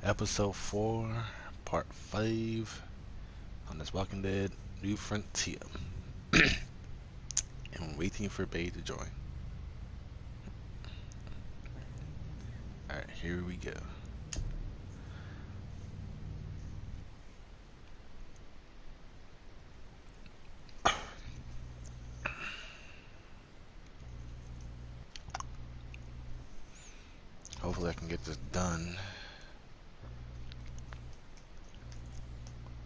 Episode 4, Part 5 on this Walking Dead New Frontier. And waiting for Bay to join. Alright, here we go. Hopefully I can get this done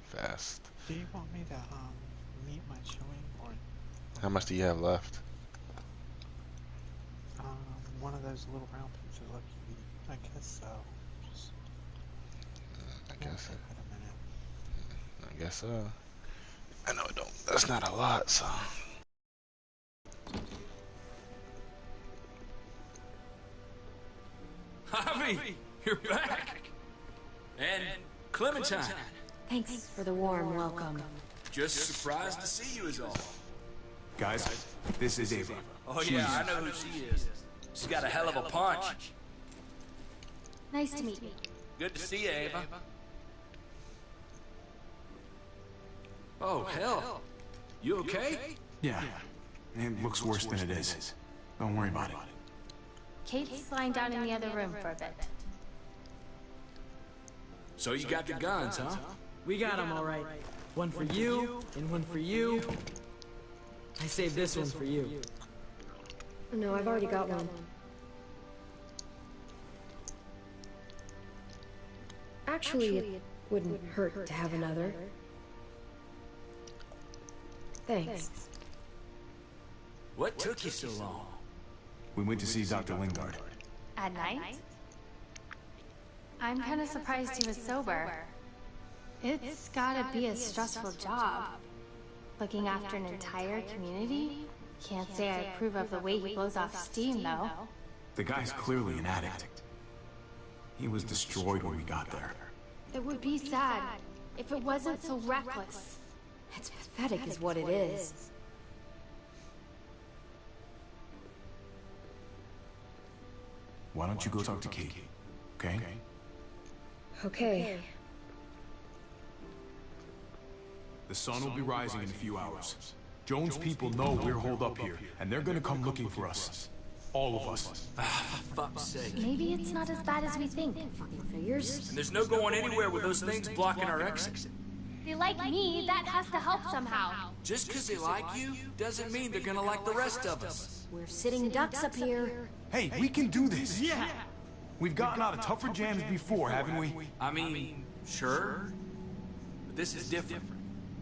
fast. Do you want me to meet my showing or How much do you have left? one of those little round pieces like you eat? I guess so. Just I guess so. wait a minute. I guess so. I know it don't. That's not a lot, so. Javi, you're back. And Clementine. Thanks for the warm welcome. Just surprised to see you is all. Guys, this is Ava. Oh yeah, I know who she is. She's got a hell of a punch. Nice to meet you. Good to see you, Ava. Oh, hell. You okay? Yeah, it looks worse than it is. Don't worry about it. Kate's lying down in the other room for a bit. So you got the guns, huh? We got them all right. One for you, and one for you. I saved this one for you. No, I've already got one. Actually, it wouldn't hurt to have another. Thanks. What took you so long? We went to see Dr. Lingard. At night? I'm kind of surprised he was sober. It's gotta be a stressful job. Looking after an entire community? Can't say I approve of the way he blows off steam, though. The guy's clearly an addict. He was destroyed when we got there. It would be sad if it wasn't so reckless. It's pathetic is what it is. Why don't you go talk to Kate, okay? Okay. The sun will be rising in a few hours. Jones' people know we're holed up here, and they're gonna come looking for us. All of us. For fuck's sake. Maybe it's not as bad as we think. Fucking figures. And there's no going anywhere with those things blocking our exit. They like me, that has to help somehow. Just because they like you doesn't mean they're gonna like the rest of us. We're sitting ducks up here. Hey, we can do this! Yeah! We've gotten out of tougher jams before, haven't we? I mean, sure. But this is different.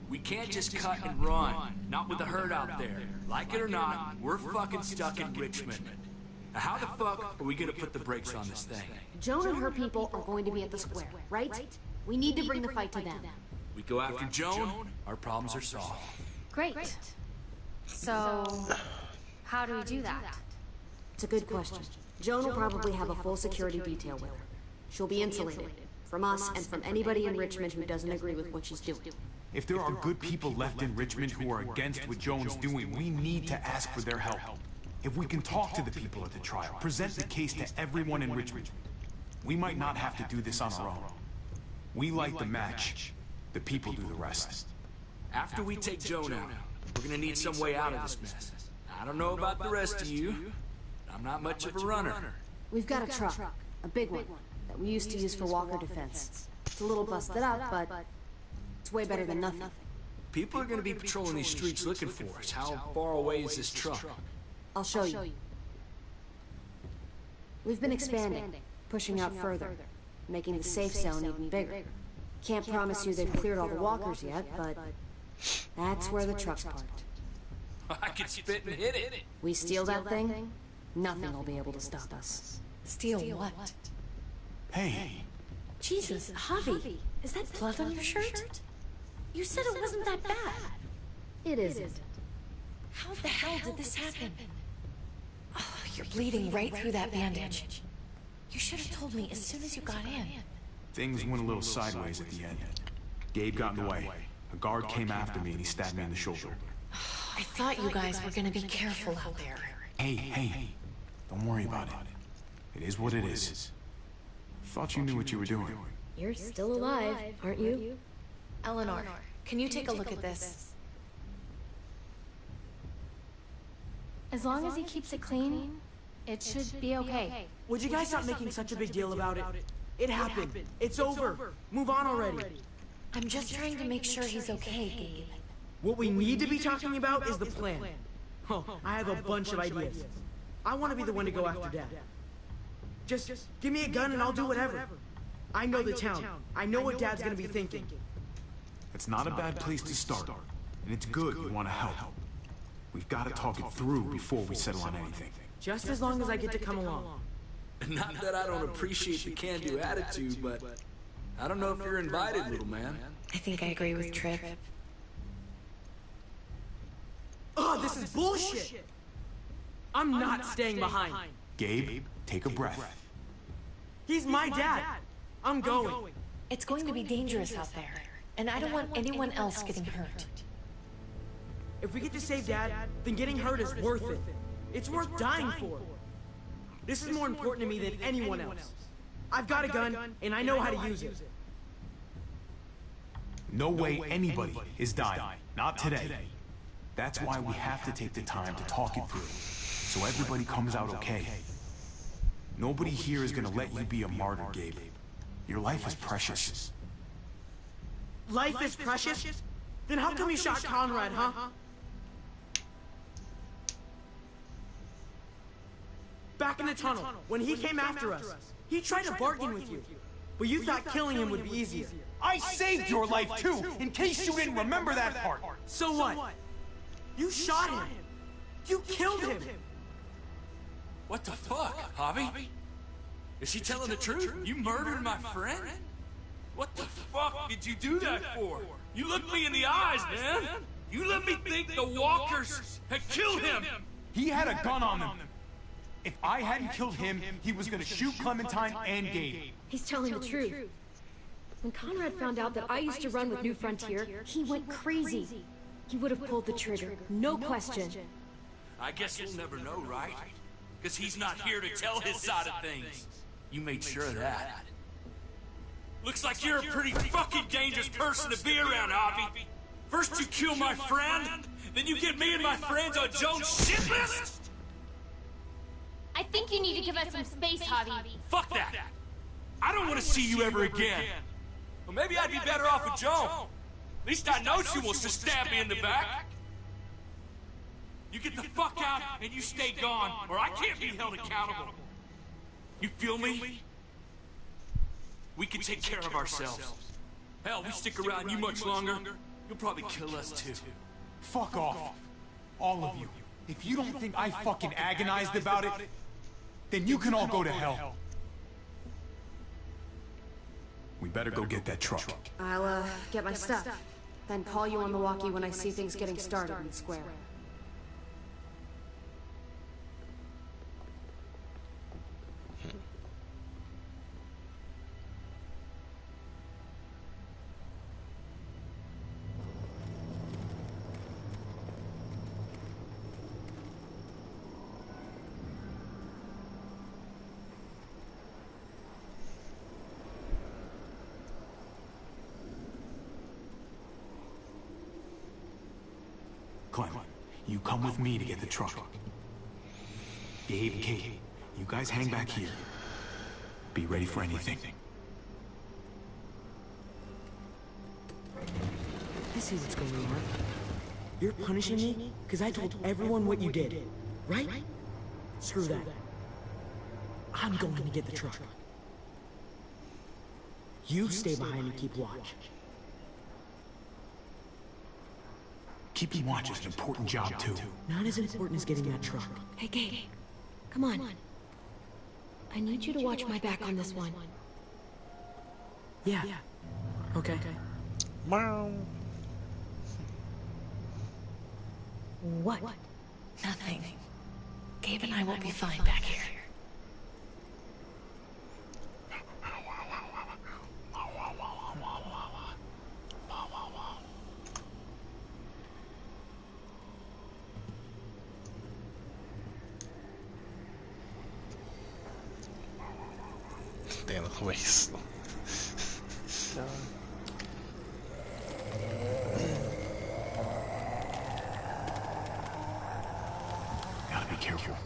We can't just cut and run. Not with the herd out there. Like it or not, we're fucking stuck in Richmond. Now how the fuck are we gonna put the brakes on this thing? Joan and her people are going to be at the square, right? We need to bring the fight to them. We go after Joan, our problems are solved. Great. So, how do we do that? It's a good question. Joan will probably have a full security detail with her. She'll be insulated. From us and from anybody in Richmond who doesn't agree with what she's doing. If there are good people left in Richmond who are against what Joan's doing, we need to ask for their help. If we can talk to the people at the trial, present the case to everyone in Richmond, we might not have to do this on our own. We light the match. The people do the rest. After we take Joan out, we're gonna need some way out of this mess. I don't know about the rest of you. I'm not much of a runner. We've got a truck, a big one, that we used to use for walker defense. It's a little busted up, but it's way better than nothing. People are gonna be patrolling these streets looking for us. How far away is this truck? I'll show you. We've been expanding, pushing out further, making the safe zone even bigger. Can't promise you they've cleared all the walkers yet, but that's where the truck's parked. I could spit and hit it. We steal that thing, nothing will be able to stop us. Steal what? Hey, Jesus, Javi, is that blood on your shirt? You said it wasn't that bad. It isn't. How the hell did this happen? Oh, you're bleeding right through that bandage. You should have told me as soon as you got in. things went a little sideways at the end. Gabe got in the way. A guard came after me and he stabbed me in the shoulder. I thought you guys were gonna be careful out there. Hey, don't worry about it. It is what it is. Thought you knew what you were doing. You're still alive, aren't you? Eleanor, can you take a look at this? As long as he keeps it clean, it should be okay. Would you guys stop making such a big deal about it? It happened. It's over. Move on already. I'm just trying to make sure he's okay, Gabe. What we need to be talking about is the plan. Oh, I have a bunch of ideas. I want to be the one to go after Dad. Just give me a gun and I'll do whatever. I know the town. I know what Dad's gonna be thinking. It's not a bad place to start, and it's good you want to help. We've got to talk it through before we settle on anything. Just as long as I get to come along. Not that I don't appreciate the can-do attitude, but I don't know if you're invited, little man. I think I agree with Tripp. Oh, this is bullshit! I'm not staying behind. Gabe, take a breath. He's my dad. I'm going. It's going to be dangerous out there, and I don't want anyone else getting hurt. If we get to save Dad, then getting hurt is worth it. It's worth dying for. This is more important to me than anyone else. I've got a gun, and I know how to use it. No way anybody is dying. Not today. That's why we have to take the time to talk it through, so everybody comes out okay. Nobody here is gonna let you be a martyr, Gabe. Your life is precious. Life is precious? Then how come you shot Conrad, huh? Back in the tunnel, when he came after us, he tried to bargain with you. But you thought killing him would be easier. I saved your life too, in case you didn't remember that part. So what? You shot him. You killed him. What the fuck, Javi? Is he telling the truth? You murdered my friend? What the fuck did you do that for? You looked me in the eyes, man. You let me think the walkers had killed him. He had a gun on him. If I hadn't killed him, he was gonna shoot Clementine and Gabe. He's telling the truth. When Conrad found out that I used to run with New Frontier, he went crazy. He would have pulled the trigger, no question. I guess we'll never know, right? Because he's not here to tell his side of things. You made sure of that. Looks like you're a pretty fucking dangerous person to be around, Javi. First you kill my friend, then you get me and my friends on Jones' shit list? I think you need to give us some space, Javi. Fuck that! I don't want to see you ever again. Well, maybe I'd be better off with Joan. At least I know she wants to stab me in the back. You get the fuck out and you stay gone, or I can't be held accountable. You feel me? We can take care of ourselves. Hell, we stick around you much longer, you'll probably kill us too. Fuck off. All of you. If you don't think I fucking agonized about it, then you can all go to hell. We better go get that truck. I'll, get my stuff. Then call you on the walkie when I see things getting started in the square. Clem, you come with me to get the truck. Gabe, Kate, you guys hang back here. Be ready for anything. I see what's going on. You're punishing me because I told everyone what you did, right? Screw that. I'm going to get the truck. You stay behind and keep watch. Keeping watch is an important job, too. Not as important as getting that truck. Hey, Gabe. Come on. I need you to watch my back on this one. Yeah. Okay. Meow. What? Nothing. Gabe and I will be fine back here. Damn, the way slow. God. Gotta be careful.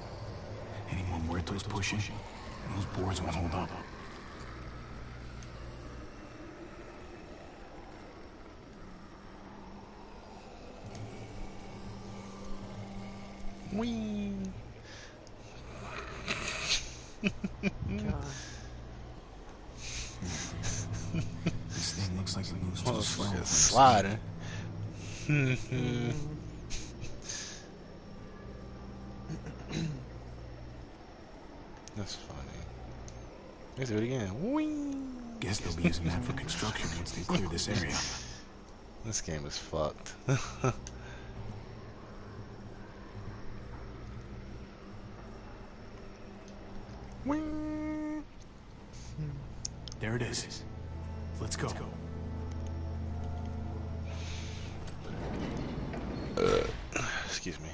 Any more muertos pushing, and those boards won't hold up. Whee! God. This thing looks like it moves too slow. Motherfucker sliding. That's funny. Let's do it again. Whee! Guess they'll be using that for construction once they clear this area. This game is fucked. Whee! There it is. Let's go. Excuse me.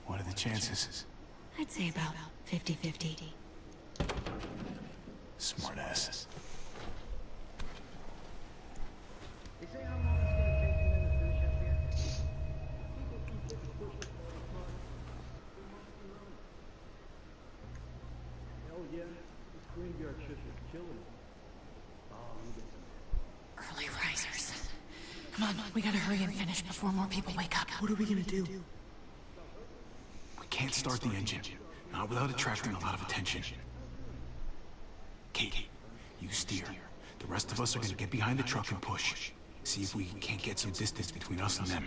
What are the chances? I'd say about 50-50. Smart ass. Early risers. Come on, we gotta hurry and finish before more people wake up. What are we gonna do? We can't start the engine. Not without attracting a lot of attention. Kate, you steer. The rest of us are gonna get behind the truck and push. See if we can't get some distance between us and them.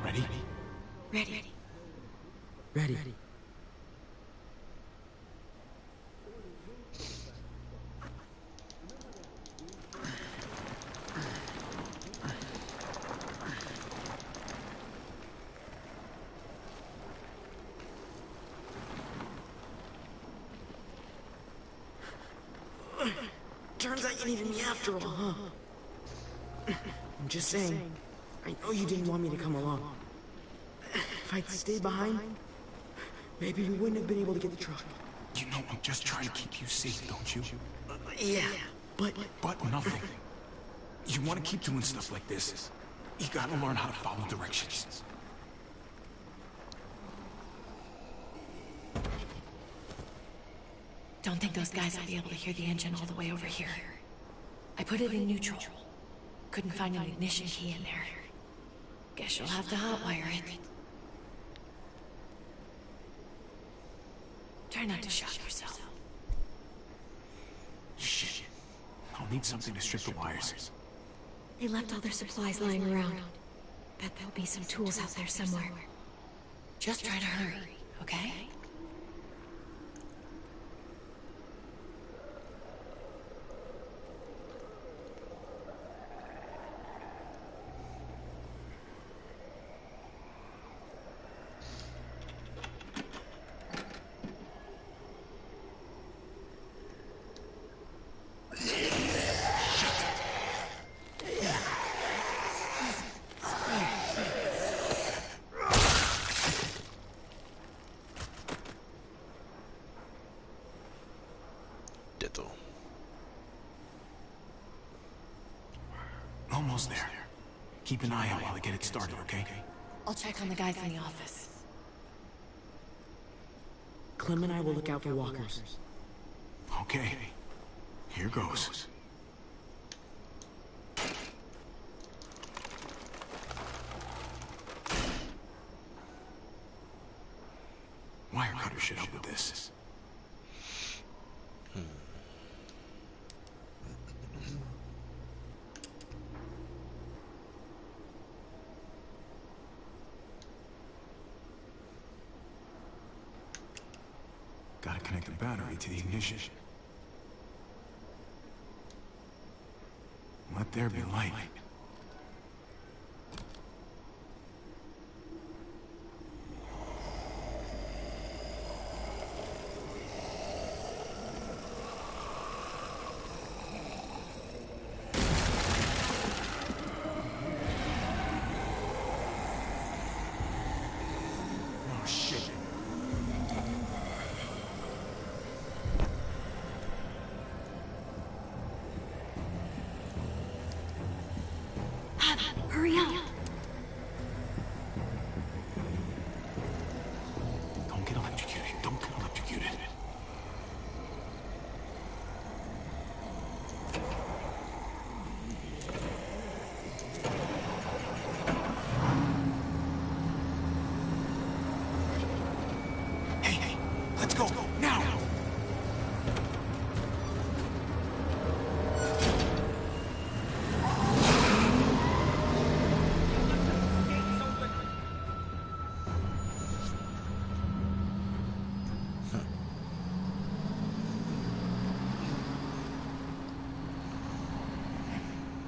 Ready? Ready. Ready. Turns out you needed me after all, huh? I'm just saying, I know you didn't want me to come along. If I'd stayed behind, maybe we wouldn't have been able to get the truck. You know I'm just trying to keep you safe, don't you? Yeah, but Nothing. You want to keep doing stuff like this, you gotta learn how to follow directions. Don't think those guys will be able to hear the engine all the way over here. I put it in neutral. Couldn't find an ignition key in there. Guess you'll have to hotwire it. Try not to shock yourself. Shit. I'll need something to strip the wires. They left all their supplies lying around. Bet there'll be some tools out there somewhere. Just try to hurry, okay? Ditto. Almost there. Keep an eye out while I get it started, okay? I'll check on the guys in the office. Clem and I will look out for walkers. Okay. Here goes. Wire cutter should help with this. Gotta connect the battery to the ignition. Let there be light.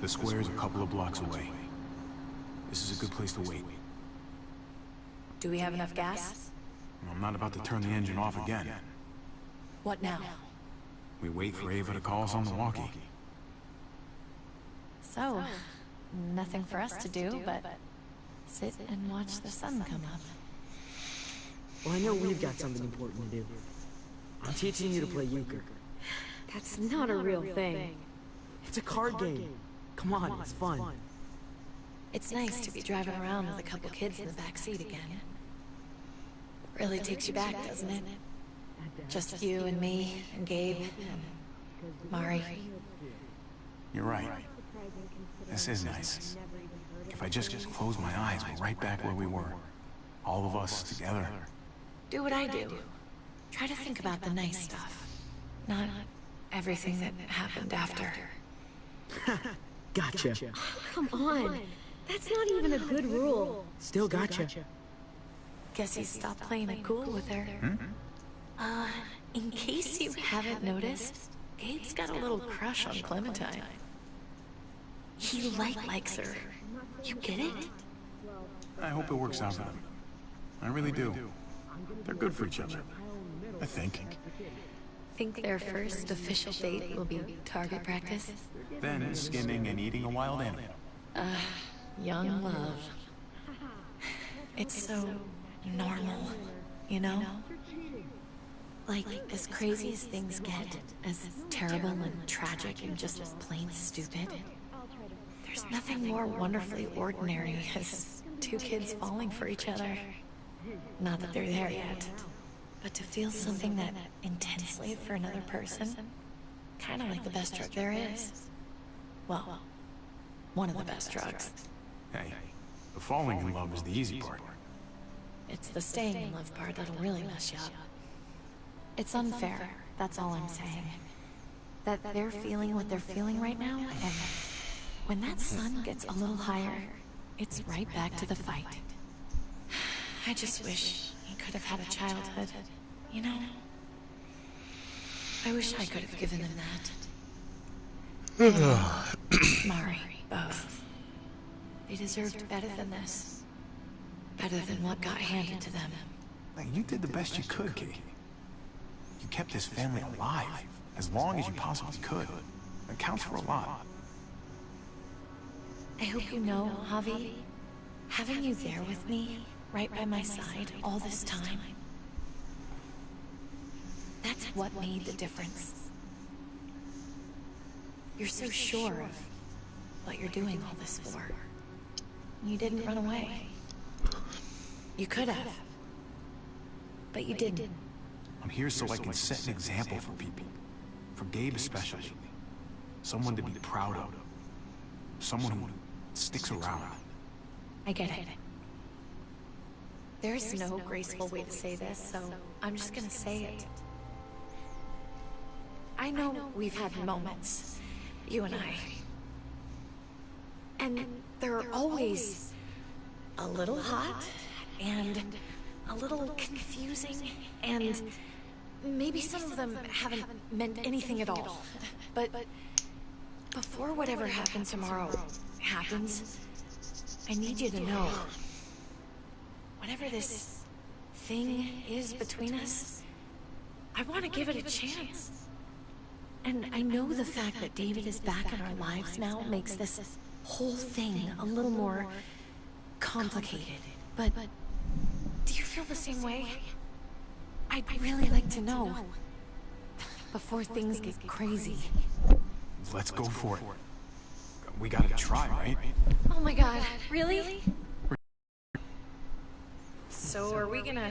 The square's a couple of blocks away. This is a good place to wait. Do we have enough gas? I'm not about to turn the engine off again. What now? We wait for Ava to call us on the walkie. So, nothing for us to do but sit and watch the sun come up. Well, I know we've got something important to do. I'm teaching you to play euchre. That's not a real thing. It's a card game. Come on, it's fun. It's nice to be driving around with a couple kids in the back seat again. Really takes you back, doesn't it? Just you and me and Gabe and Mari. You're right. This is nice. If I just close my eyes, we're right back where we were. All of us together. Do what I do. Try to think about the nice stuff. Not everything that happened after. Gotcha. Come on. That's not even a good rule. Still gotcha. Guess he stopped playing it cool with her. In case you haven't noticed, Gabe's got a little crush on Clementine. He likes her. You get it? I hope it works out for them. I really do. They're good for each other. I think. Think their first official date will be target practice? Then skinning and eating a wild animal. Young love. It's so normal, you know? Like, as crazy as things get, as terrible and tragic and just plain stupid, there's nothing more wonderfully ordinary as two kids falling for each other. Not that they're there yet, but to feel something that intensely for another person, kind of like the best drug there is. Well, one of the best drugs. Hey, the falling in love is the easy part. It's the staying in love part that'll really mess you up. It's unfair, that's all I'm saying. That they're feeling what they're feeling right now, and when that sun gets a little higher, it's right back to the fight. I just wish he could have had a childhood, you know? I wish I could have given him that. Mari, both. They deserved better than this. Better than what got handed to them. Like, you did the best you could, Kate. You kept this family alive as long as you possibly could. That counts for a lot. I hope you know, Javi, having you there with me, right by my side, all this time, that's what made the difference. You're so sure of what you're doing all this for. You didn't run away. You could have. But you didn't. I'm here so I can set an example for people. For Gabe especially. Someone to be proud of. Someone who sticks around. I get it. There's no graceful way to say this, so I'm just gonna say it. I know we've had moments, you and I. And they're always a little hot, and a little confusing, and maybe some of them haven't meant anything at all. But before whatever happens tomorrow happens, I need you to know, whatever this thing is between us, I want to give it a chance. And I know the fact that David is back in our lives now makes this whole thing a little more complicated. But do you feel the same way? I'd really like to know, before things get crazy. Let's go for it. We gotta try, right? Oh my god, really? So are we gonna...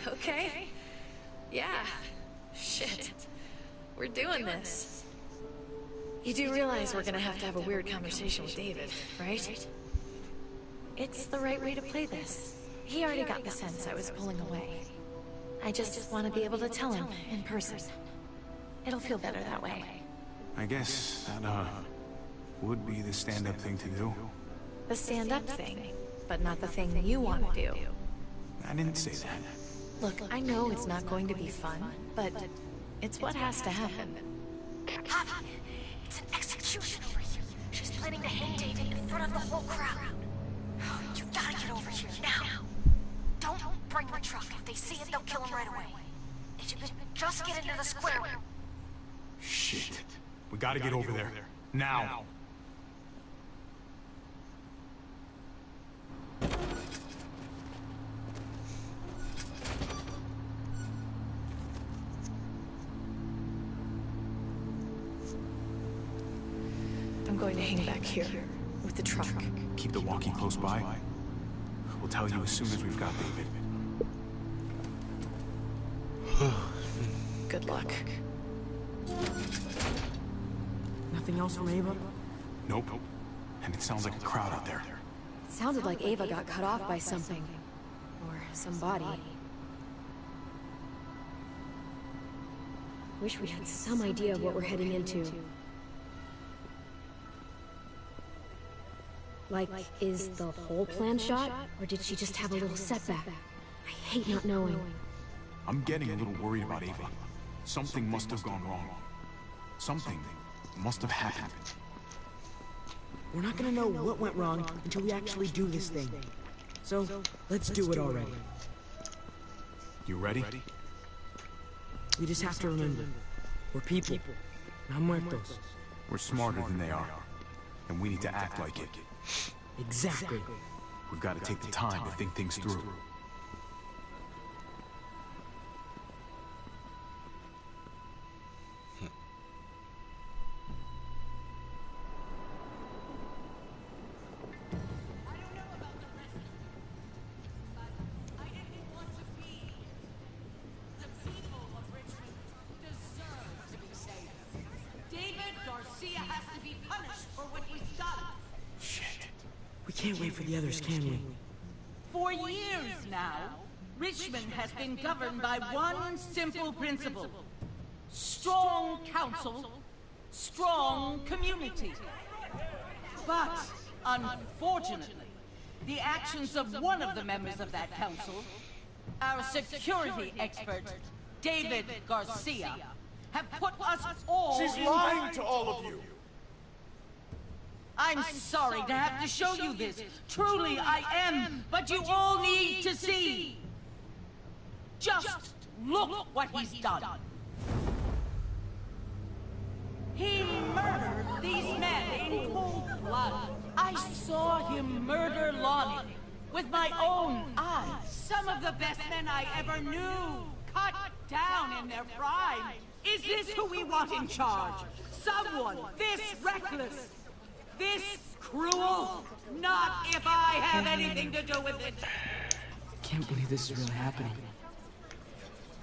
Okay. Yeah. Shit. We're doing this. You do realize we're gonna have to have a weird conversation with David, right? It's the right way to play this. He already got the sense I was pulling away. I just want to be able to tell him in person. It'll feel better that way. I guess that, would be the stand-up thing to do. The stand-up thing, but not the thing you want to do. I didn't say that. Look, I know it's not going to be fun, but it's what has to happen. Javi, it's an execution over here. She's planning to hang David in front of the whole crowd. You gotta get over here now. Don't bring the truck. If they see it, they'll kill him right away. If you could just get into the square. Shit. We gotta get over there. Now. I'm going to hang back here with the truck. Keep the walkie close by. We'll tell you as soon as we've got David. Good luck. Nothing else from Ava? Nope. And it sounds like a crowd out there. It sounded like Ava got cut off by something. Or somebody. Wish we had some idea of what we're heading into. Like, is the whole plan shot? Or did she just have a little setback? I hate not knowing. I'm getting a little worried about Ava. Something must have gone wrong. Something must have happened. We're not gonna know what went wrong until we actually do this thing. So, let's do it already. You ready? We just have to remember, we're people, not muertos. We're smarter than they are. And we need to act like it. Exactly. We've got to take the time to think things through. We can't wait for the others, can we? For years now, Richmond has been governed by one simple principle. Strong council, strong community. But, unfortunately, the actions of one of the members of that council, our security expert, David Garcia, have put us all She's lying to all of you! I'm sorry to have to show you this. Truly, I am. But you all need to see. Just look what he's done. He murdered these men in cold blood. I saw him murder Lonnie with my own eyes. Some of the best men I ever knew, cut down in their prime. Is this who we want in charge? Someone this reckless? This cruel? Not if I have anything to do with it. Can't believe this is really happening.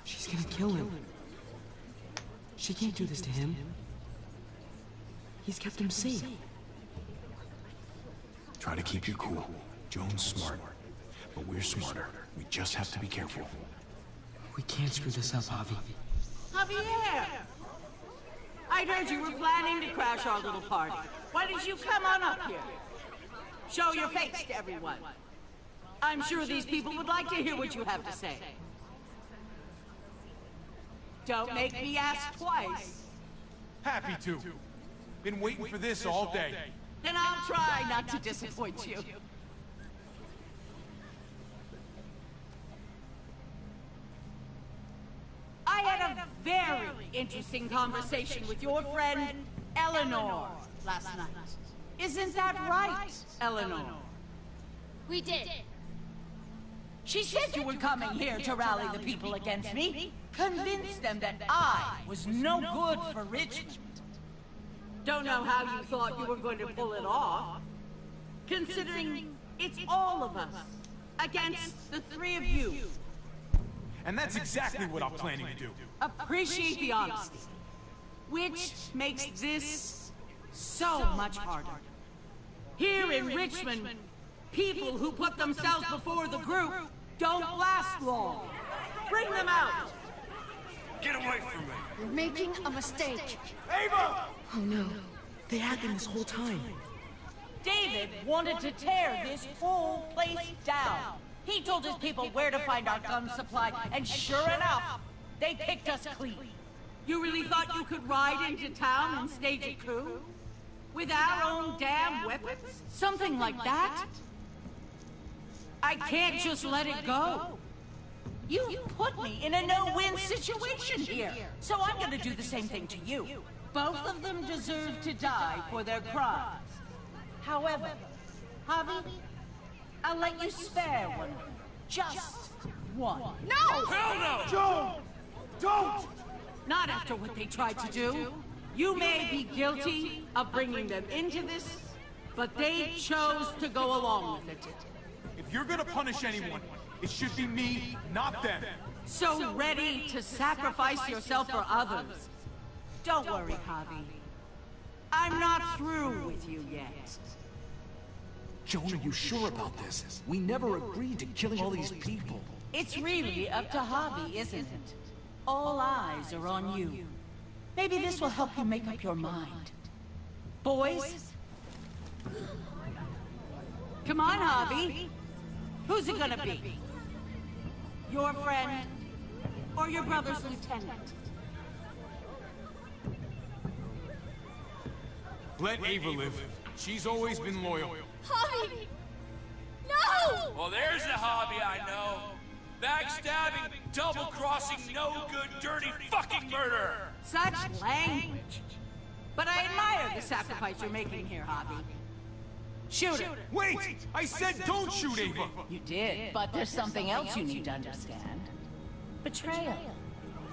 She's gonna kill him. She can't do this to him. He's kept him safe. Try to keep you cool. Joan's smart, but we're smarter. We just have to be careful. We can't screw this up, Javi. Javier! I'd heard you were planning to crash our little party. Why did you come on up here? Show your face to everyone. I'm sure these people would like to hear what you have to say. Don't make me ask twice. Happy to. Been waiting for this all day. Then I'll try not to disappoint you. I had a very interesting conversation with your friend, Eleanor, last night. Isn't that right, Eleanor? We did. She said you were coming here to rally the people against me, convince them that I was no good for Richmond. Don't know how you thought you were going to pull it off, considering it's all of us against the three of you. And that's exactly what I'm planning to do. Appreciate the honesty, which makes this so much harder. Here in Richmond, people who put themselves before the group don't last long. Bring them out. Get away from me! You're making a mistake. Ava! Oh no. They had them this whole time. David wanted to tear this whole place down. He told his people where to find our gun supply, and sure enough, they picked us clean. You really thought you could ride into town and stage a coup? With our own damn weapons? Something like that? I can't just let it go. You put me in a no-win situation here, so I'm gonna do the same thing to you. Both of them deserve to die for their crimes. However, Javi, I'll let you spare one of them. Just one. No! Hell no! Joan! Don't! Not after what they tried to do. You may be guilty of bringing them into this, but they chose to go along with it. If you're gonna punish anyone, it should be me, not them. So ready to sacrifice yourself for others. Don't worry, Javi. I'm not through with you yet. Joan, are you sure about this? We never agreed to killing all these people. It's really up to Javi, isn't it? All eyes are on you. Maybe this will help you make up your mind. Boys? Come on, Javi. Who's it gonna be? Your friend or your brother's lieutenant? Let Ava live. She's always been loyal. Javi! No! Well, there's a hobby I know. Backstabbing, double-crossing, no-good, dirty fucking murder! Such language. But I admire the sacrifice you're making here, Javi. Shoot her. Wait! I said don't shoot Ava! You did, but there's something else you need to understand. Betrayal.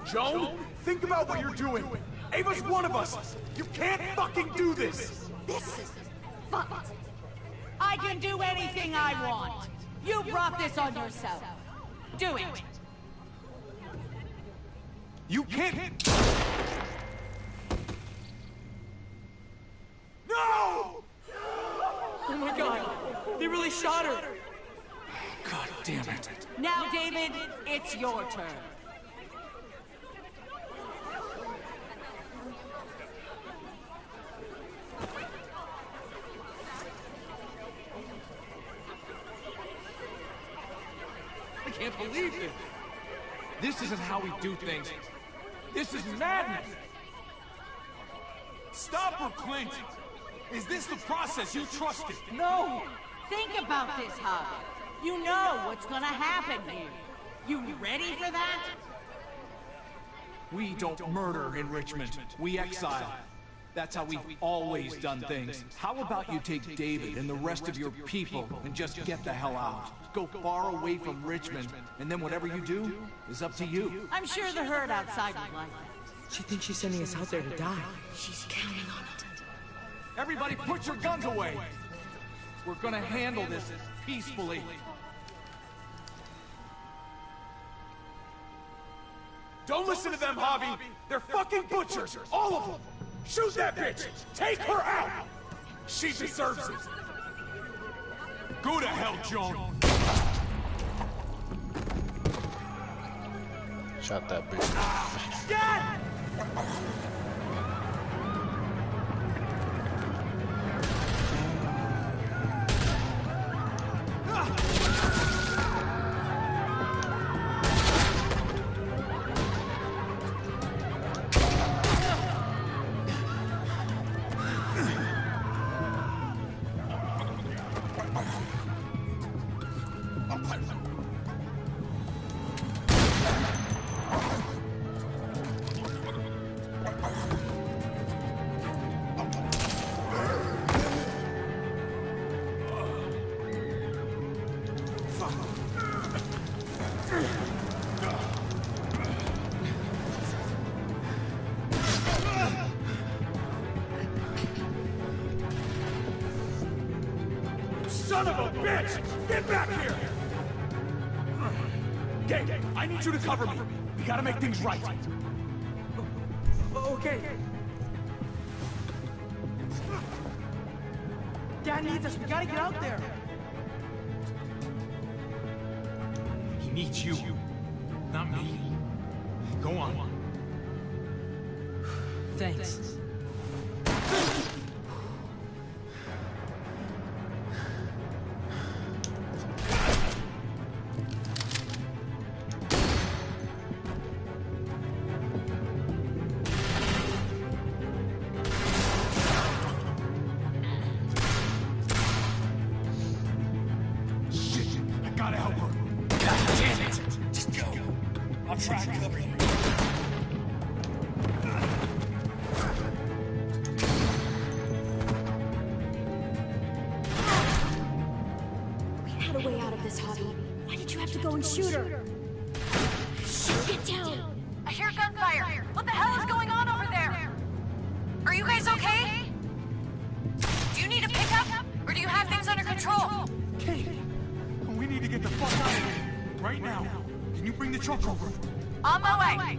Joan, think about what you're doing. Ava's one of us. You can't fucking do this. This is fucked. I can do anything I want. You brought this on yourself. Do it. You can't. No! Oh my god, they really shot her. God damn it. Now, David, it's your turn. I can't believe this. This isn't how we do things. This is madness. Stop her, Clint. Is this the process you trusted? No! Think about this, Javi. You know what's gonna happen here. You ready for that? We don't murder in Richmond. We exile. That's how we've always done things. How about you take David and the rest of your people and just get the hell out? Go far away from Richmond, and then whatever you do is up to you. I'm sure the herd outside would like it. She thinks she's sending us out there to die. She's counting on it. Everybody put your guns away. We're gonna handle this peacefully. Don't listen to them, Javi. They're fucking butchers, all of them. Shoot that bitch! Take her out! She deserves it! Go to hell, Joan! Shot that bitch. Dad! Son of a bitch! Get back here! Gabe, I need you to cover me. We gotta make things right. Okay. Dad needs us. We gotta get out there. He needs you, not me. Go on. Thanks. gotta help her. God damn it! Just go. I'll try and cover you. We had a way out of this, Javi. Why did you have to go and shoot her? Get down! I hear gunfire. What the hell is going on over there? Are you guys okay? Do you need a pickup? Or do you have things under control? Kate, we need to get the fuck out of here. Right now. Can you bring the truck over? On my way.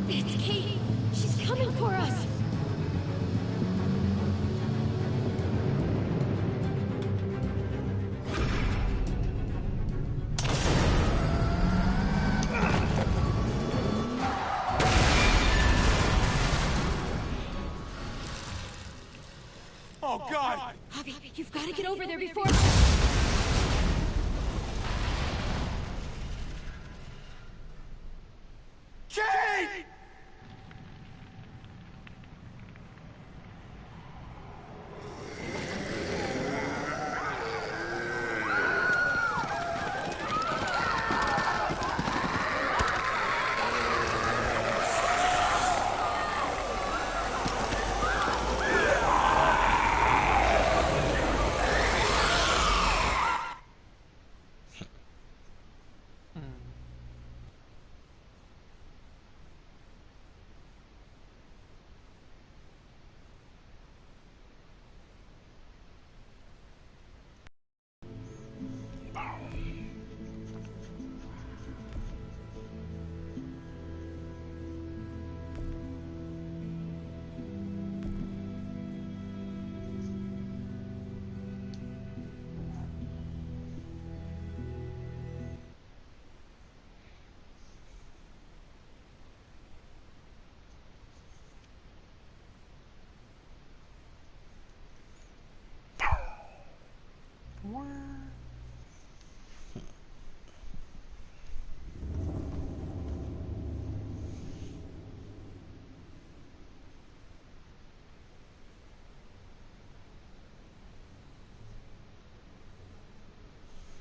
It's Kate! She's coming for us! Oh, God! Javi, you've got to get over there before... Kate!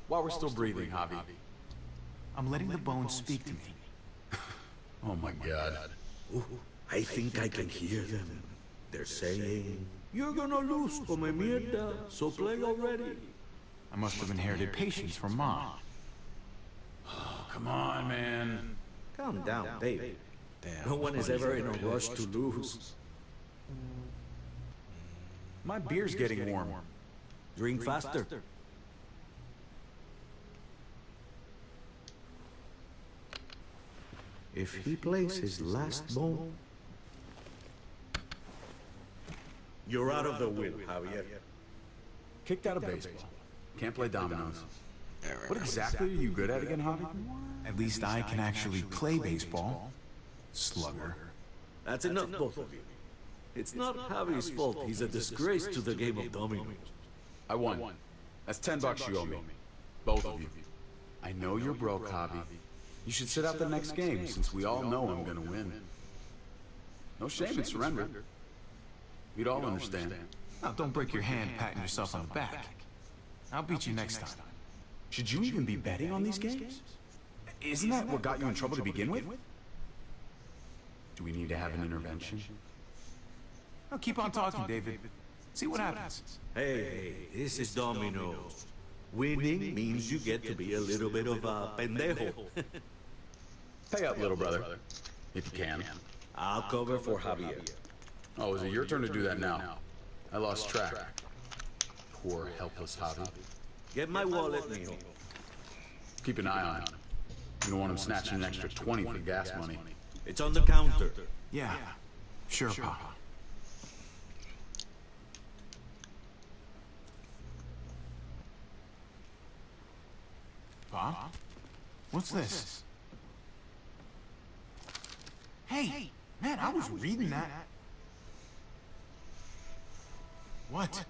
While we're still breathing, Javi. I'm letting the bones speak to me. Oh my God. Ooh, I think I can hear them. They're saying, "You're gonna lose, come mierda, so play already." I must have inherited patience from Mom. Oh, come on, man. Calm down, baby. Damn. No one is ever in a rush to lose. My beer's getting warm. Drink faster. If he plays his last bone, you're out of the wheel, Javier. Kicked out of baseball. Can't play dominoes. What exactly are you good at again, Javi? At least I can actually play baseball. Slugger. That's enough, both of you. It's not Javi's fault. He's a disgrace to the game of dominoes. I won. That's $10 you owe me. Both of you. I know you're broke, Javi. You should sit out the next game, since we all know I'm gonna win. No shame in surrender. We'd all understand. Now, don't break your hand patting yourself on the back. I'll beat you next time. Should you even be betting on these games? Isn't that what got you in trouble to begin with? Do we need to have an intervention? Now, keep on talking, David. See what happens. Hey, this is dominoes. Winning means you get to be a little bit of a pendejo. Pay up, little brother. If you can. I'll cover for Javier. Oh, is it your turn to do that now? I lost track. Poor, helpless Javi. Get my wallet, mijo. Keep an eye on him. You don't want him snatching an extra 20 for gas money. It's on the counter. Yeah, sure, Papa. Pa? What's this? Hey, man, I was reading that. What?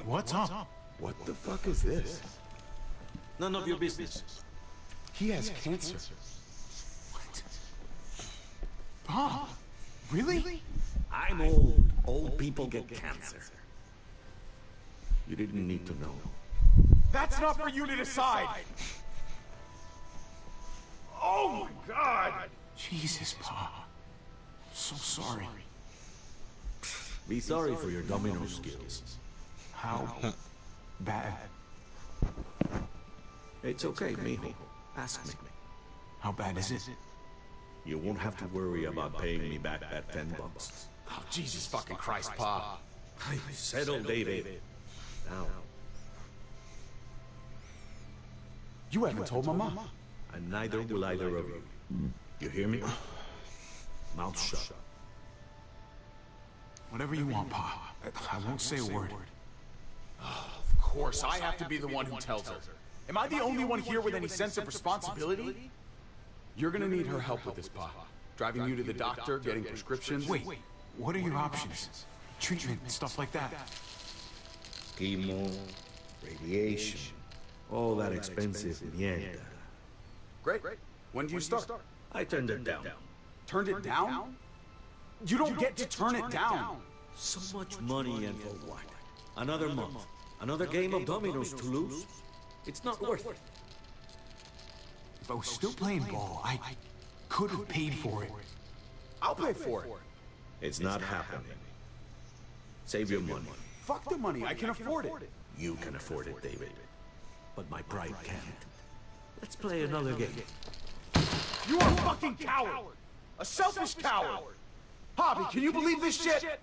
What's up? What the fuck is this? None of your business. He has cancer. What? Bob, really? I'm old. Old people get cancer. You didn't need to know. That's not for you to decide! Oh my god! Jesus, Bob. I'm so sorry. Be sorry for your domino skills. How bad? It's okay, mijo. Ask me. How bad is it? You won't have to worry about paying me back that $10. Oh, Jesus fucking Christ, Pa. Settle, David. Now. You haven't told Mama. And neither will either of you. You hear me? Mouth shut. Whatever you want, Pa. I won't say a word. Of course, I have to be the one who tells her. Am I the only one here with any sense of responsibility? You're gonna need her help with this, Pa. Driving you to the doctor, getting prescriptions. Wait, what are your options? Treatment, stuff like that. Chemo, radiation, all that expensive mierda. Great. When do you start? I turned it down. Turned it down? You don't get to turn it down. So much money and for what? Another month. Another game of dominoes to lose? It's not worth it. If I was still playing ball, I could have paid for it. I'll pay for it. It's not happening. Save your money. Fuck the money, I can afford it. You can afford it, David. But my pride can't. Let's play another game. You are a fucking coward! A selfish coward! Hobby, can you believe this shit?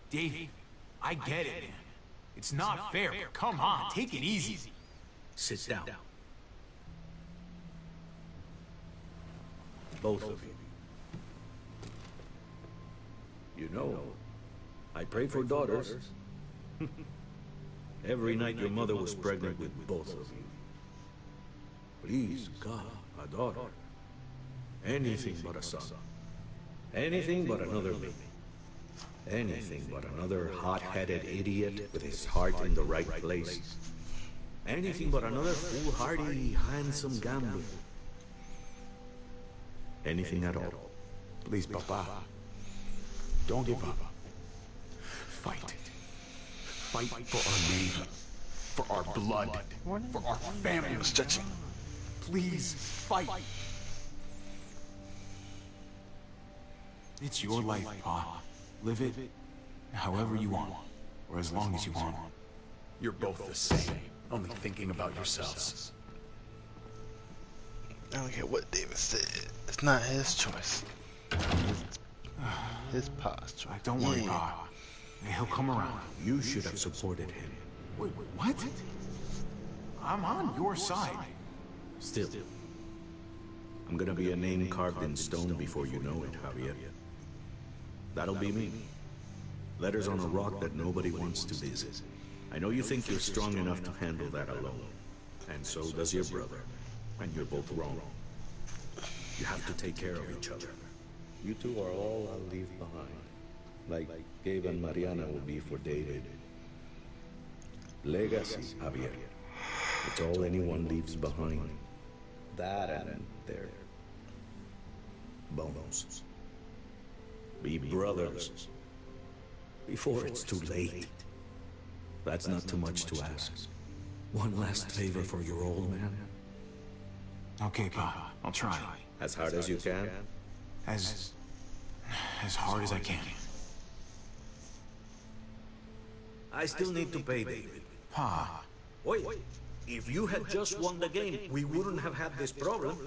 Davey, I get it, man. It's not fair. Come on, take it easy. Sit down. Both of you. You know, I pray for daughters. Every night your mother was pregnant with both of you. Please, God, a daughter. Anything but a son. Anything but another me. Anything but another hot-headed idiot with his heart in the right place. Anything but another foolhardy, handsome gambler. Anything at all. Please, Papa. Don't give up. Fight. Fight for our name. For our blood. For our family. Stretching. Please, fight. It's your life, Pa. Live it however you want, or as long as you want. You're both the same, only thinking about yourselves. I don't care what David said. It's not his choice. His Pa's choice. Don't worry, Pa. He'll come around. You should have supported him. Wait, what? I'm on your side. Still, I'm gonna be a name carved in stone before you know it, Javier. That'll be me. Letters on a rock that nobody wants to visit. I know you think you're strong enough to handle that alone. And so does your brother. And you're both wrong. You have to take care of each other. You two are all I'll leave behind. Like Gabe and Mariana will be for David. Legacy, Javier. It's all anyone leaves behind. That and their bones. Be brothers. Before it's too late. That's not too much to ask. One last favor for your old man. Okay, Pa. I'll try. As hard as you can? As hard as I can. I still need to pay David. Pa. Wait, if you had just won the game, we wouldn't have had this problem.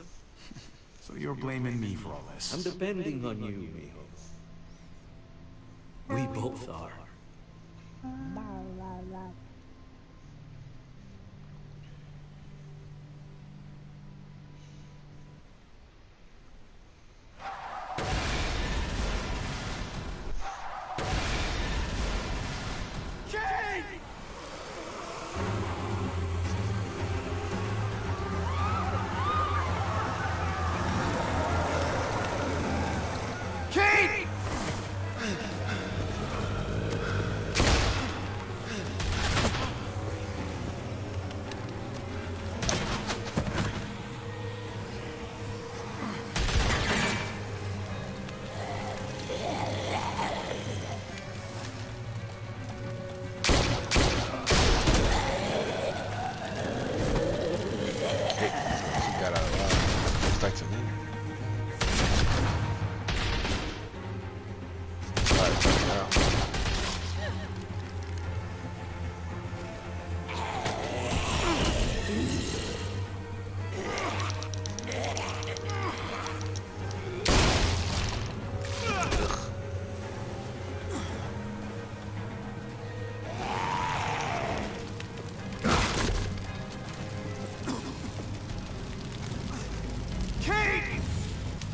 So you're blaming me for all this? I'm depending on you, mijo. We both are.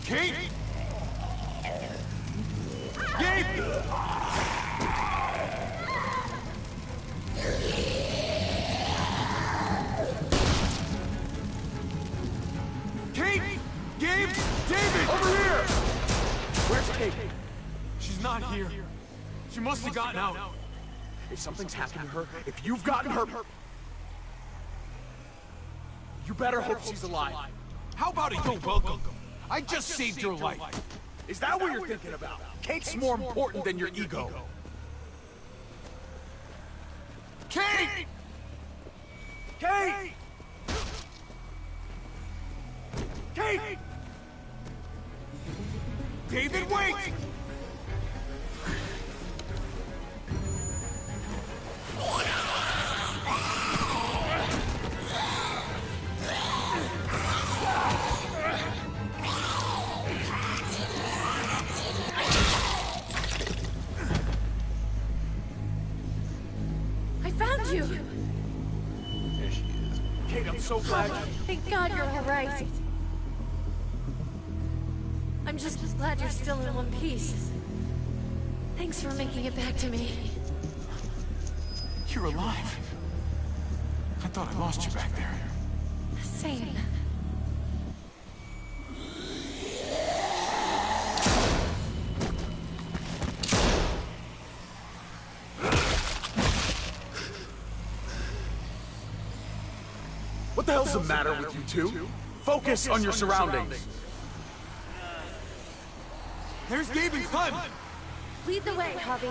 Kate! Gabe! Kate! Gabe! David! Over here! Where's Kate? She's not here. She must have gotten out. If something's happened to her, if you've gotten her... You better hope she's alive. How about a yo welcome? I just saved your life. Is that what you're thinking about? Kate's more important than your ego. Kate! Kate! Kate! David, wait! I found you! There she is. Kate, I'm so glad. Thank God you're all right. I'm just glad you're still in one piece. Thanks for making it back to me. You're alive. I thought I lost you back there. Same. What the hell's the matter with you two? Focus on your surroundings. There's Gabe and Clem! Lead the way, Hobby.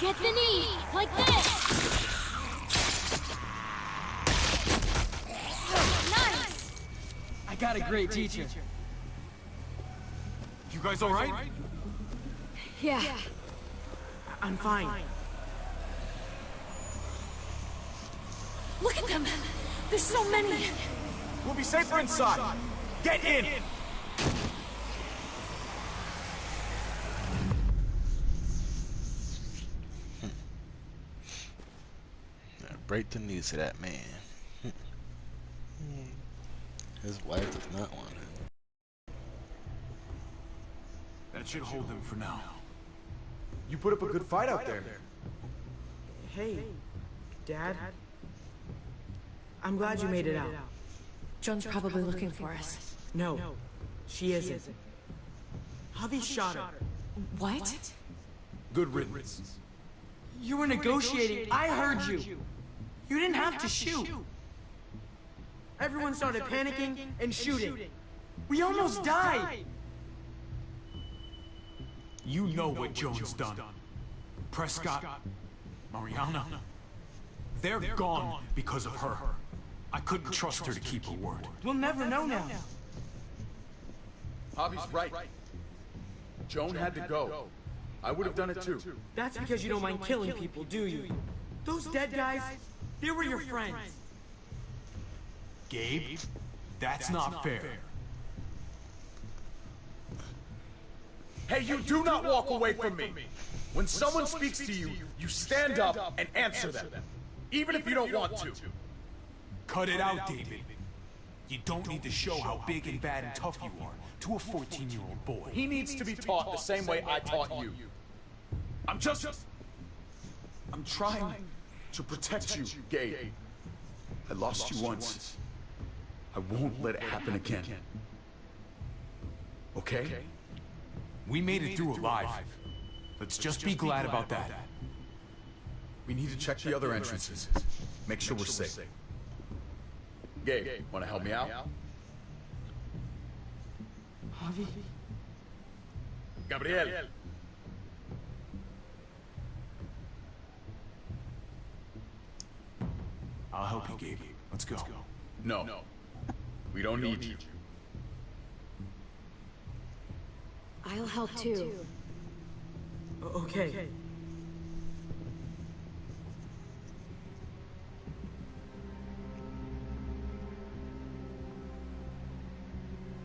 Get the knee, like this. Nice. I got a great teacher. You guys all right? Yeah. I'm fine. Look at them! There's so many! We'll be safer inside. Get in! Break the knees to that man. His wife does not want him. That should hold them for now. You put up a good fight out there. Hey, Dad. I'm glad you made it out. Joan's probably looking for us. No, she isn't. Javi shot her. What? Good riddance. You were negotiating. I heard you. You didn't have to shoot. Everyone started panicking and shooting. We almost died. You know what Joan's done. Prescott, Mariana, they're gone because of her. I couldn't trust her to keep her word. We'll never know now. Javi's right. Joan had to go. I would have done it too. That's because you don't mind killing people, do you? Those dead guys, they were your friends. Gabe, that's not fair. Hey, you do not walk away from me. When someone speaks to you, you stand up and answer them. Even if you don't want to. Cut it out, David. You don't need to show how big and bad and tough you are to a 14-year-old boy. He needs to be taught the same way I taught you. I'm trying to protect you, Gabe. I lost you once. I won't let it happen again. Okay? We made it through alive. Let's just be glad about that. We need to check the other entrances. Make sure we're safe. Gabe, wanna help me out? Javi? Gabriel. I'll help you, Gabe. Let's go. No. We don't need you. I'll help too. Okay.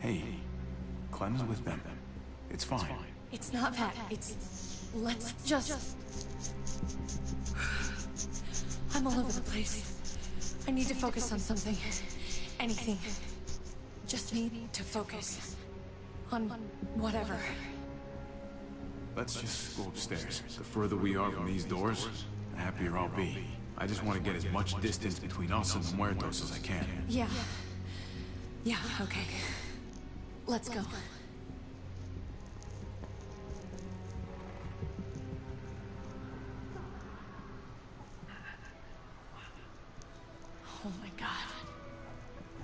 Hey, Clem's with them. It's fine. It's not that. It's... Let's just... I'm all over the place. I need to focus on something. Anything. Just need to focus. On whatever. Let's just go upstairs. The further we are from these doors, the happier I'll be. I just want to get as much distance between us and the Muertos as I can. Yeah. Yeah, okay. Let's go. Oh my god.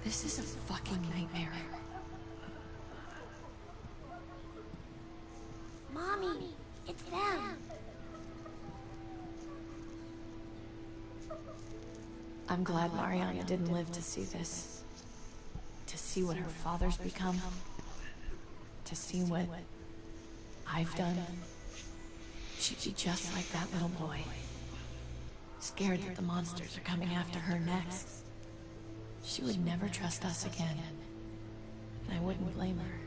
This is a fucking nightmare. Mommy, it's them. I'm glad Mariana didn't live to see this. To see what her father's become. To see what I've done. She'd be just like that little boy. Scared that the monsters are coming after her next. She would never trust us again. And I wouldn't blame her.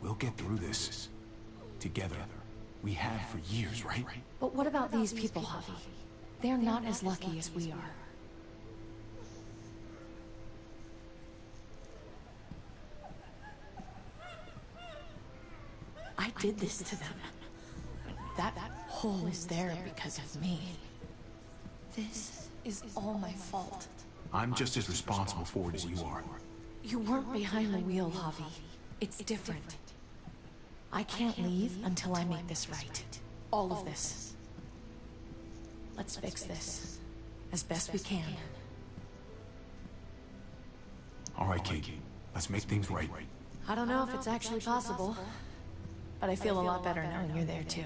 We'll get through this. Together. We have for years, right? But what about these people, Javi? They're not as lucky as we are. I did this to them. That hole is there because of me. This is all my fault. I'm just as responsible for it as you are. You weren't behind the wheel, Javi. It's different. I can't leave until I make this right. All of this. Let's fix this. As best we can. All right, Kate. Let's make things right. I don't know if it's actually possible, but I feel a lot better knowing you're there too.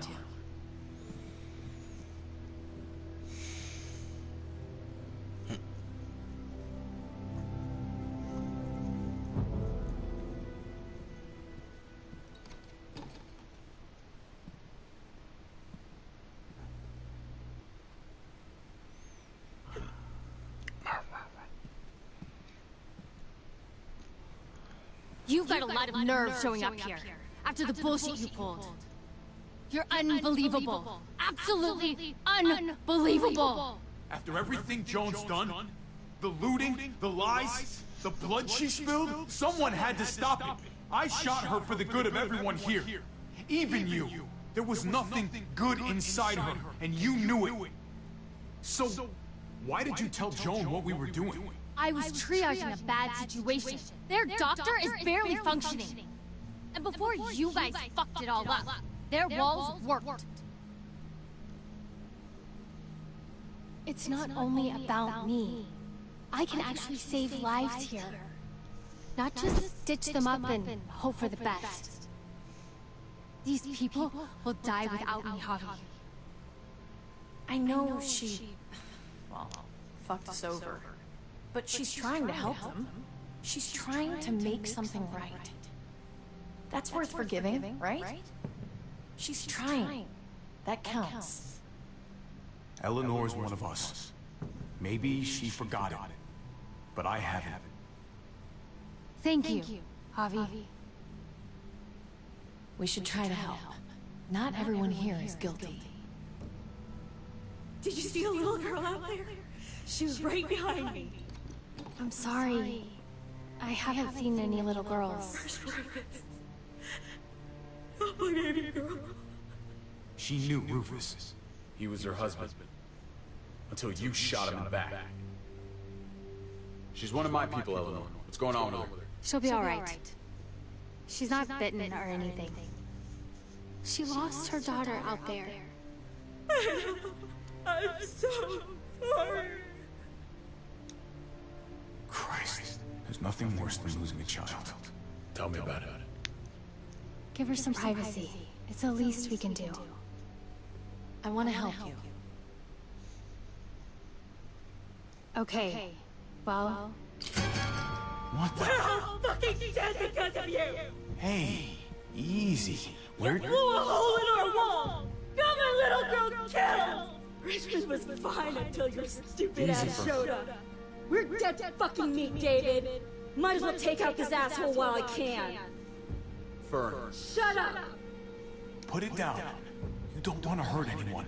You've got a lot of nerve showing up here, after the bullshit you pulled. You're unbelievable. Absolutely unbelievable. After everything Joan's done, the looting, the lies, the blood she spilled, someone had to stop it. I shot her for the good of everyone here. Even you. There was nothing good inside her, and you knew it. So, why did you tell Joan what we were doing? I was triaging a bad situation. Their doctor is barely functioning. And before you guys fucked it all up, their walls worked. It's not only about me. I can actually save lives here. Not just stitch them up and hope for the best. These people will die without me, Javi. I know she... well, fucked us over. But she's trying to help them. She's trying to make something right. That's worth forgiving, right? She's trying. That counts. Eleanor's one of us. Maybe she forgot it. But I haven't. Thank you, Javi. We should try to help. Not everyone here is guilty. Did you see a little girl out there? She was right behind me. I'm sorry. I haven't seen any little girls. Oh, my baby girl. She knew Rufus. He was her husband. Until you shot him in the back. She's one of my people, Eleanor. What's going on with her? She'll be alright. She's not bitten or anything. She lost her daughter out there. I'm so sorry. Christ. There's nothing worse than losing a child. Tell me about it. Give her some privacy. It's the least we can do. I want to help you. Okay. Well... What the... We're all fucking dead because of you! Hey, easy. You blew a hole in our wall! Got my little girl killed! Richmond was fine until your stupid ass showed up. We're dead fucking meat, David. Might as well take out this asshole while I can. Fern. Shut up! Put it down. You don't want to hurt anyone.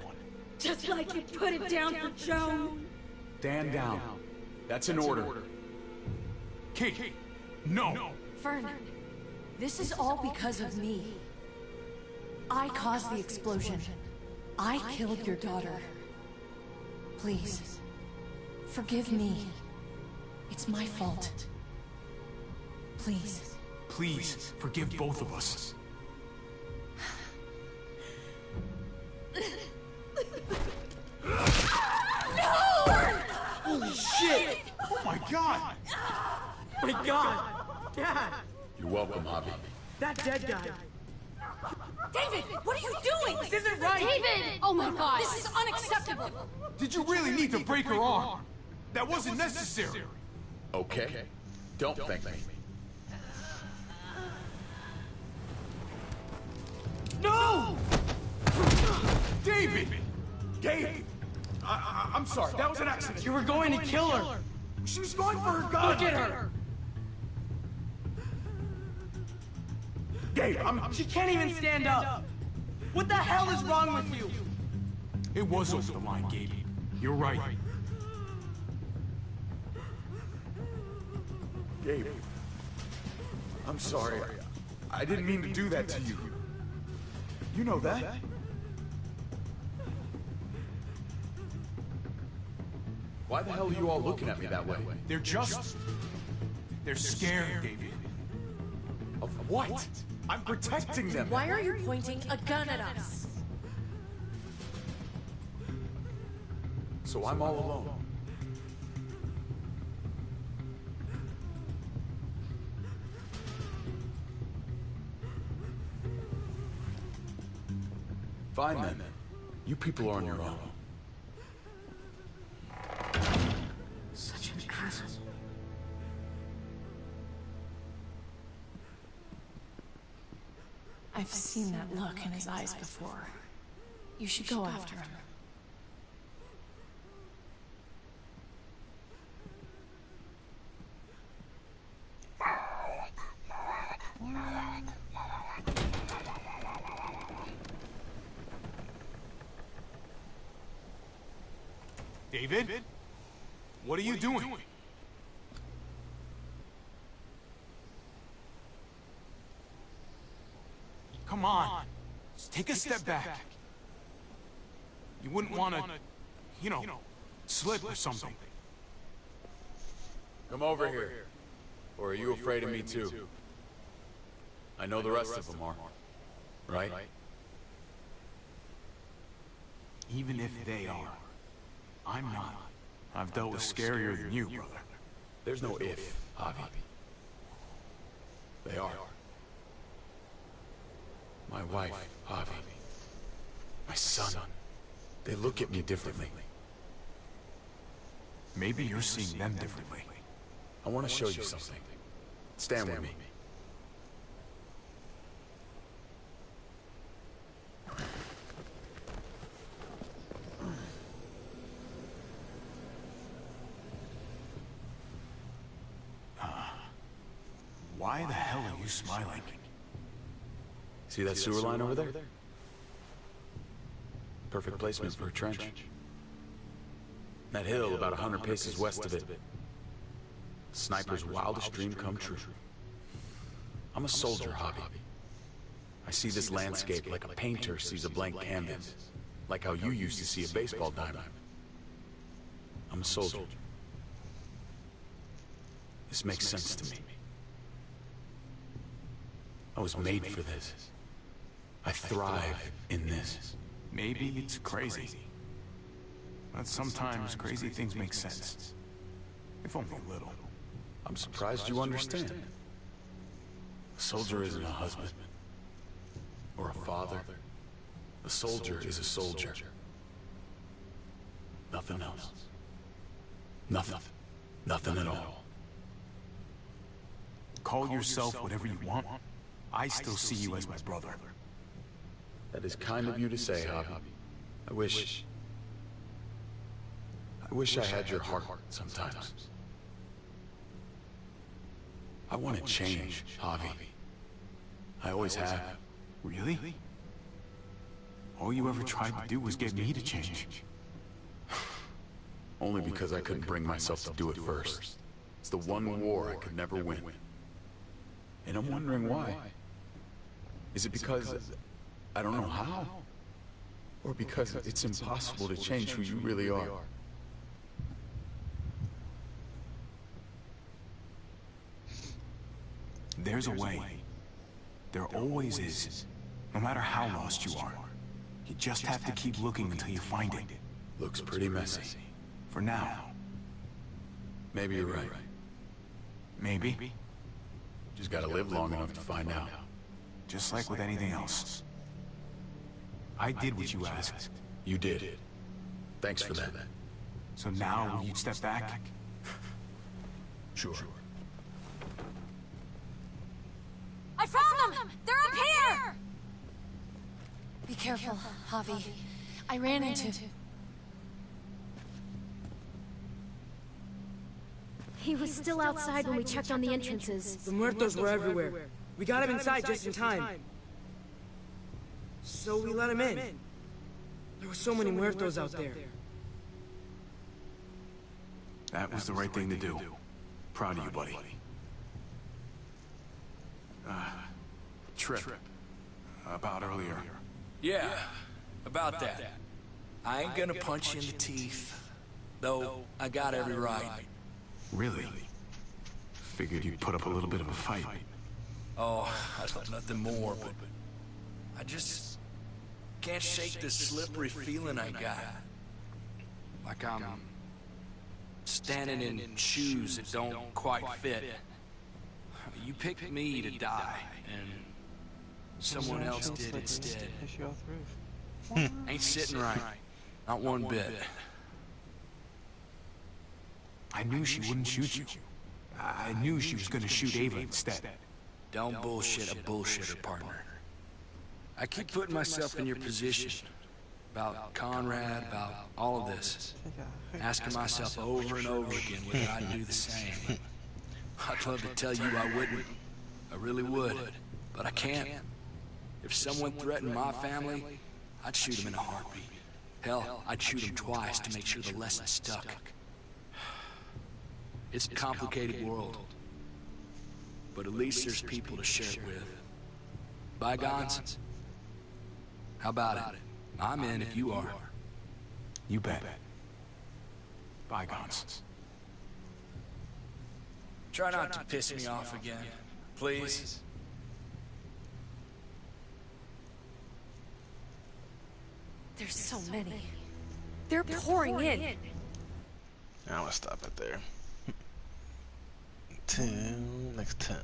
Just like you put it down for Joan. Stand down. That's an order. Kate, no! Fern, this is all because of me. I caused the explosion. I killed your daughter. Please, forgive me. It's my fault. Please. Please, forgive both of us. Holy shit! Oh my god! My god! Dad! You're welcome, Hobby. That dead guy! David, what are you doing? This isn't right! David! Oh my god! This is unacceptable! Did you really need to break her arm? That wasn't necessary. Okay. Don't thank me. No! David! David! I'm sorry, that was an accident. You were going to kill her! She was going for her gun! Look at her! Dave, She can't even stand up! What the hell is wrong with you? It was over the line, Gabe. You're right. Gabe. I'm sorry. I didn't mean to do that to you. You know that? Why the hell are you all looking at me that way? They're scared, David. Of what? I'm protecting them. Why are you pointing a gun at us? So I'm all alone. Fine then. You people are on your own. Such an asshole. I've seen that look in his eyes before. You should go after him. David? What are you doing? Come on. Just take a step back. You wouldn't want to, you know, slip or something. Come over here. Or are you afraid of me too? I know the rest of them are. Right? Even if they are, I'm not. I've dealt with scarier than you, brother. There's no if, Javi. They are. My wife, Javi. My son. They look at me differently. Maybe you're seeing them differently. I want to show you something. Stand with me. Why the hell are you smiling? See that sewer line over there? Perfect placement for a trench. That hill about 100 paces west of it. Sniper's wildest dream come true. I'm a soldier, Hobby. I see this landscape like a painter sees a blank canvas. Like how you used to see a baseball diamond. I'm a soldier. This makes sense to me. I was made for this. I thrive in this. Maybe it's crazy. But sometimes crazy things make sense. If only a little. I'm surprised you understand. A soldier isn't a husband. Or a father. A soldier is a soldier. Nothing else. Nothing. Nothing at all. Call yourself whatever you want. I still see you as my brother. That is kind of you to say, Javi. I wish I had your heart sometimes. I want to change, Javi. I always have. Really? All you ever tried to do was get me to change. Only because I couldn't bring myself to do it first. It's the one war I could never win. And I'm wondering why. Is it because I don't know how? Or because it's impossible to change who you really are? There's a way. There always is. No matter how lost you are. You just have to keep looking until you find it. Looks pretty messy. For now. Maybe you're right. Maybe. Just gotta live long enough to find out. Just like with anything else. I did what you asked. You did. Thanks for that. So now, will you step back? Sure. I found them! They're up here! Be careful, Javi. I ran into... He was still outside when we checked on the entrances. The muertos were everywhere. We got him inside just in time. So we let him in. There were so many muertos out there. That was the right thing to do. Proud of you, buddy. Trip. About earlier. Yeah, about that. I ain't gonna punch you in the teeth. Though, I got every right. Really? Figured you'd put up a little bit of a fight. Oh, I'd love nothing more, but... I just... can't shake this slippery feeling I got. Like I'm... standing in shoes that don't quite fit. You picked me to die, and... someone else did instead. Ain't sitting right. Not one bit. I knew she wouldn't shoot you. I knew she was gonna shoot Ava instead. Don't bullshit a bullshitter, partner. I keep putting myself in your position. About Conrad, about all of this. Asking myself over and over again whether I'd do the same. I'd love to tell you I wouldn't. I really would. But I can't. If someone threatened my family, I'd shoot him in a heartbeat. Hell, I'd shoot him twice to make sure the lesson stuck. It's a complicated world. But at least there's people to share it with. Bygones? How about it? I'm in if you are. You bet. Bygones. Try not to piss me off again, please. There's so many. They're pouring in. I'm gonna stop it there. Till next time.